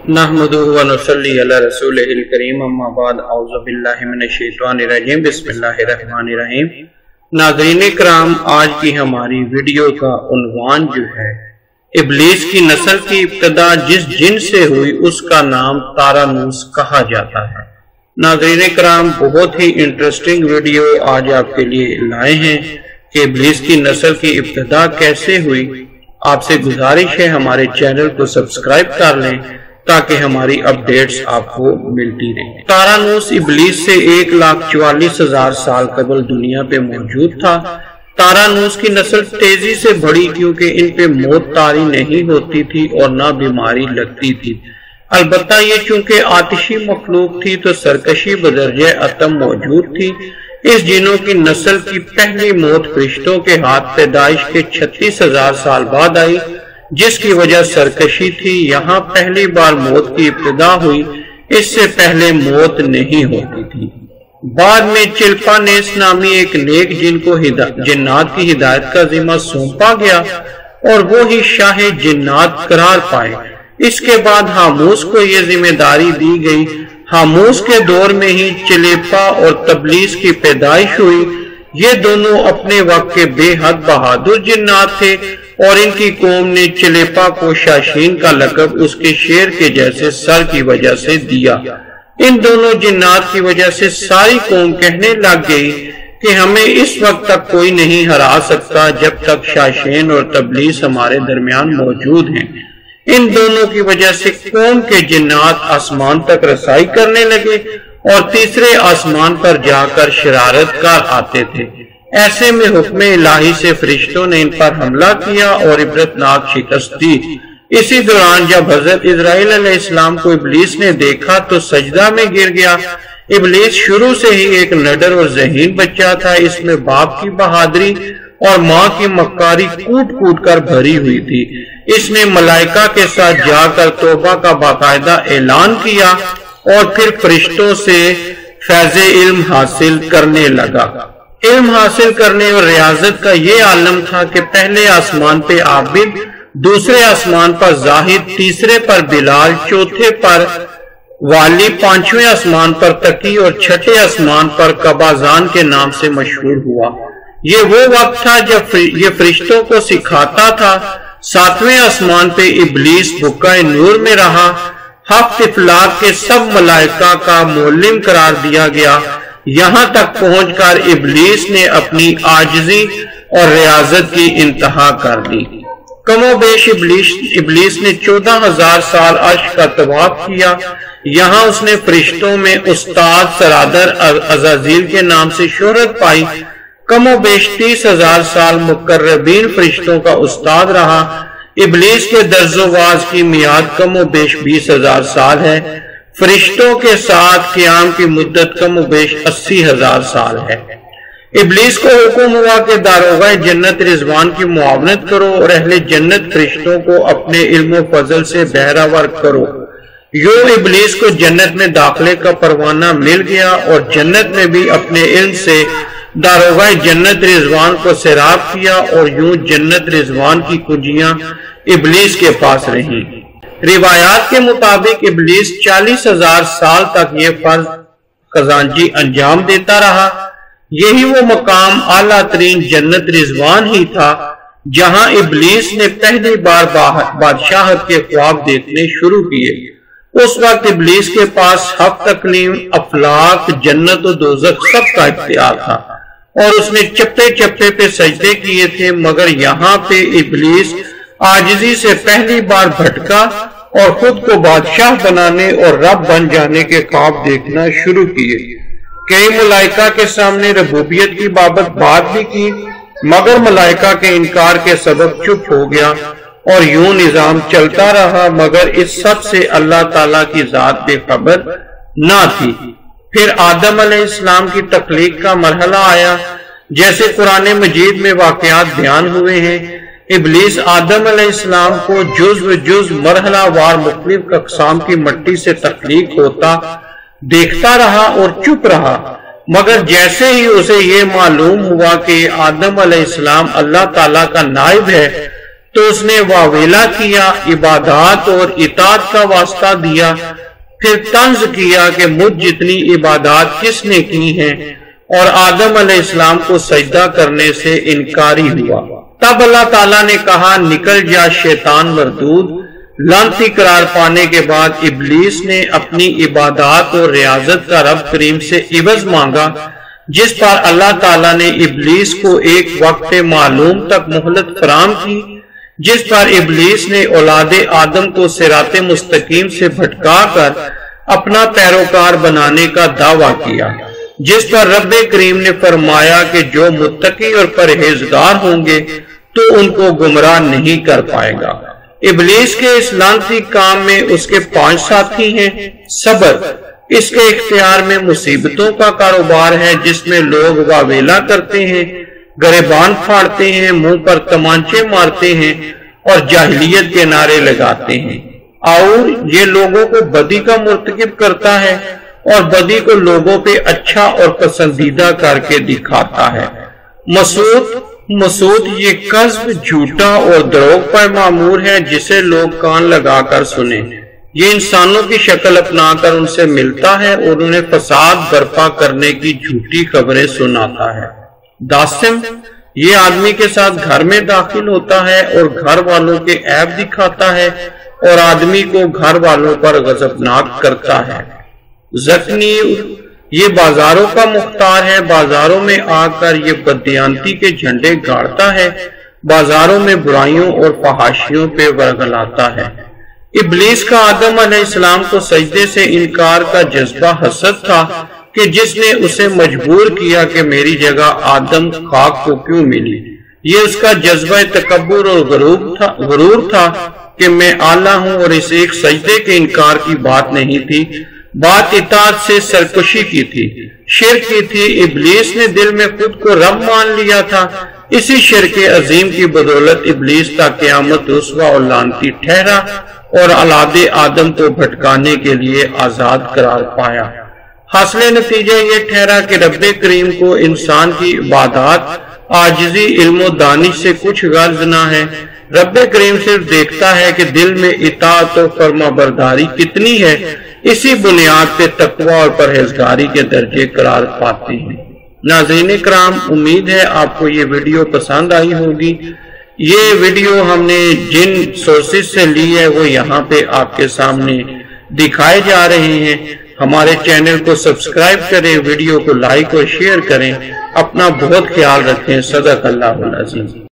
نحمدہ و نصلی علی رسولہ الکریم اما بعد اعوذ باللہ من الشیطان الرجیم بسم اللہ الرحمن الرحیم۔ ناظرین کرام، آج کی ہماری ویڈیو کا عنوان جو ہے ابلیس کی نسل کی ابتدا جس جن سے ہوئی اس کا نام تارانوس کہا جاتا ہے۔ ناظرین کرام، بہت ہی انٹرسٹنگ ویڈیو آج آپ کے لیے لائے ہیں کہ ابلیس کی نسل کی ابتدا کیسے ہوئی۔ آپ سے گزارش ہے ہمارے چینل کو سبسکرائب کر لیں تاکہ ہماری اپڈیٹس آپ کو ملتی رہیں۔ تارانوس ابلیس سے 1,44,000 سال قبل دنیا پہ موجود تھا۔ تارانوس کی نسل تیزی سے بڑھی کیونکہ ان پہ موت طاری نہیں ہوتی تھی اور نہ بیماری لگتی تھی۔ البتہ یہ چونکہ آتشی مخلوق تھی تو سرکشی بدرجہ اتم موجود تھی۔ اس جنوں کی نسل کی پہلی موت فرشتوں کے ہاتھ پیدائش کے 36,000 سال بعد آئی، جس کی وجہ سرکشی تھی۔ یہاں پہلی بار موت کی ابتدا ہوئی، اس سے پہلے موت نہیں ہوتی تھی۔ بعد میں چلپانیس نامی ایک نیک جن کو جنات کی ہدایت کا ذمہ سونپا گیا اور وہ ہی شاہ جنات قرار پائے۔ اس کے بعد ہاموس کو یہ ذمہ داری دی گئی۔ ہاموس کے دور میں ہی چلیپا اور تبلیس کی پیدائش ہوئی۔ یہ دونوں اپنے وقت کے بے حد بہادر جنات تھے اور ان کی قوم نے چلیپا کو شاشین کا لقب اس کے شیر کے جیسے سر کی وجہ سے دیا۔ ان دونوں جنات کی وجہ سے ساری قوم کہنے لگ گئی کہ ہمیں اس وقت تک کوئی نہیں ہرا سکتا جب تک شاشین اور تبلیس ہمارے درمیان موجود ہیں۔ ان دونوں کی وجہ سے قوم کے جنات آسمان تک رسائی کرنے لگے اور تیسرے آسمان پر جا کر شرارت کر آتے تھے۔ ایسے میں حکم الہی سے فرشتوں نے ان پر حملہ کیا اور عبرتناک شکست دی۔ اسی دوران جب حضرت اسرائیل علیہ السلام کو ابلیس نے دیکھا تو سجدہ میں گر گیا۔ ابلیس شروع سے ہی ایک نڈر اور ذہین بچہ تھا۔ اس میں باپ کی بہادری اور ماں کی مکاری کوٹ کوٹ کر بھری ہوئی تھی۔ اس نے ملائکہ کے ساتھ جا کر توبہ کا باقاعدہ اعلان کیا اور پھر فرشتوں سے فیض علم حاصل کرنے لگا۔ علم حاصل کرنے اور ریاضت کا یہ عالم تھا کہ پہلے آسمان پہ عابد، دوسرے آسمان پر زاہد، تیسرے پر بلال، چوتھے پر والی، پانچویں آسمان پر تقی اور چھٹے آسمان پر قبازان کے نام سے مشہور ہوا۔ یہ وہ وقت تھا جب یہ فرشتوں کو سکھاتا تھا۔ ساتویں آسمان پہ ابلیس بھکہ نور میں رہا۔ ہفت افلاک کے سب ملائکہ کا معلم قرار دیا گیا۔ یہاں تک پہنچ کر ابلیس نے اپنی عاجزی اور ریاضت کی انتہا کر دی۔ کم و بیش ابلیس نے 14,000 سال عرش کا طواف کیا۔ یہاں اس نے فرشتوں میں استاد سرادر عزازیل کے نام سے شہرت پائی۔ کم و بیش 30,000 سال مقربین فرشتوں کا استاد رہا۔ ابلیس کے درز و واز کی میعاد کم و بیش 20,000 سال ہے۔ فرشتوں کے ساتھ قیام کی مدت کم و بیش 80,000 سال ہے۔ ابلیس کو حکم ہوا کہ داروغہ جنت رضوان کی معاونت کرو اور اہل جنت فرشتوں کو اپنے علم و فضل سے بہرہور کرو۔ یوں ابلیس کو جنت میں داخلے کا پروانہ مل گیا اور جنت میں بھی اپنے علم سے داروغہ جنت رضوان کو سیراب کیا اور یوں جنت رضوان کی کنجیاں ابلیس کے پاس رہیں۔ روایات کے مطابق ابلیس 40,000 سال تک یہ فرض خزانچی انجام دیتا رہا۔ یہی وہ مقام اعلیٰ ترین جنت رضوان ہی تھا جہاں ابلیس نے پہلی بار بادشاہت کے خواب دیکھنے شروع کیے۔ اس وقت ابلیس کے پاس ہفت اقلیم، افلاک، جنت و دوزخ سب کا اختیار تھا اور اس نے چپے چپے پہ سجدے کیے تھے، مگر یہاں پہ ابلیس عاجزی سے پہلی بار بھٹکا اور خود کو بادشاہ بنانے اور رب بن جانے کے خواب دیکھنا شروع کیے۔ کئی ملائکہ کے سامنے ربوبیت کی بابت بات بھی کی، مگر ملائکہ کے انکار کے سبب چپ ہو گیا اور یوں نظام چلتا رہا، مگر اس سب سے اللہ تعالیٰ کی ذات بے خبر نہ تھی۔ پھر آدم علیہ السلام کی تخلیق کا مرحلہ آیا، جیسے قرآن مجید میں واقعات بیان ہوئے ہیں۔ ابلیس آدم علیہ السلام کو جز مرحلہ وار مختلف اقسام کی مٹی سے تخلیق ہوتا دیکھتا رہا اور چپ رہا، مگر جیسے ہی اسے یہ معلوم ہوا کہ آدم علیہ السلام اللہ تعالیٰ کا نائب ہے تو اس نے واویلا کیا، عبادات اور اطاعت کا واسطہ دیا، پھر طنز کیا کہ مجھ جتنی عبادات کس نے کی ہیں، اور آدم علیہ السلام کو سجدہ کرنے سے انکاری ہوا۔ تب اللہ تعالیٰ نے کہا نکل جا شیطان مردود۔ لعنتی قرار پانے کے بعد ابلیس نے اپنی عبادات اور ریاضت کا رب کریم سے عوض مانگا، جس پر اللہ تعالیٰ نے ابلیس کو ایک وقت معلوم تک مہلت فراہم کی، جس پر ابلیس نے اولاد آدم کو صراط مستقیم سے بھٹکا کر اپنا پیروکار بنانے کا دعویٰ کیا، جس پر رب کریم نے فرمایا کہ جو متقی اور پرہیزگار ہوں گے تو ان کو گمراہ نہیں کر پائے گا۔ ابلیس کے اس لعنتی کام میں اس کے 5 ساتھی ہیں۔ صبر، اس کے اختیار میں مصیبتوں کا کاروبار ہے، جس میں لوگ واویلا کرتے ہیں، گریبان پھاڑتے ہیں، منہ پر تمانچے مارتے ہیں اور جاہلیت کے نعرے لگاتے ہیں، اور یہ لوگوں کو بدی کا مرتکب کرتا ہے اور بدی کو لوگوں پہ اچھا اور پسندیدہ کر کے دکھاتا ہے۔ مسعود یہ کذب، جھوٹا اور دروغ پر معمور ہے، جسے لوگ کان لگا کر سنیں۔ یہ انسانوں کی شکل اپنا کر ان سے ملتا ہے اور انہیں فساد برپا کرنے کی جھوٹی خبریں سناتا ہے۔ داسم، یہ آدمی کے ساتھ گھر میں داخل ہوتا ہے اور گھر والوں کے عیب دکھاتا ہے اور آدمی کو گھر والوں پر غضبناک کرتا ہے۔ زکنی، یہ بازاروں کا مختار ہے، بازاروں میں آ کر یہ بددیانتی کے جھنڈے گاڑتا ہے، بازاروں میں برائیوں اور فحاشیوں پہ ورگلاتا ہے۔ ابلیس کا آدم علیہ السلام کو سجدے سے انکار کا جذبہ حسد تھا کہ جس نے اسے مجبور کیا کہ میری جگہ آدم خاک کو کیوں ملی۔ یہ اس کا جذبہ تکبر اور غرور تھا کہ میں اعلیٰ ہوں، اور اس ایک سجدے کے انکار کی بات نہیں تھی، بات اطاعت سے سرکشی کی تھی، شرک کی تھی۔ ابلیس نے دل میں خود کو رب مان لیا تھا۔ اسی شرک عظیم کی بدولت ابلیس تا قیامت رسوا اور لعنتی ٹھہرا اور اولاد آدم کو بھٹکانے کے لیے آزاد قرار پایا۔ حاصل نتیجہ یہ ٹھہرا کہ رب کریم کو انسان کی عبادات، عاجزی، علم و دانش سے کچھ غرض نہ ہے۔ رب کریم صرف دیکھتا ہے کہ دل میں اطاعت و فرما برداری کتنی ہے، اسی بنیاد پہ تقوی اور پرہیزگاری کے درجے قرار پاتے ہیں۔ ناظرین کرام، امید ہے آپ کو یہ ویڈیو پسند آئی ہوگی۔ یہ ویڈیو ہم نے جن سورسز سے لی ہے وہ یہاں پہ آپ کے سامنے دکھائے جا رہے ہیں۔ ہمارے چینل کو سبسکرائب کریں، ویڈیو کو لائک اور شیئر کریں۔ اپنا بہت خیال رکھیں۔ صدق اللہ العظیم۔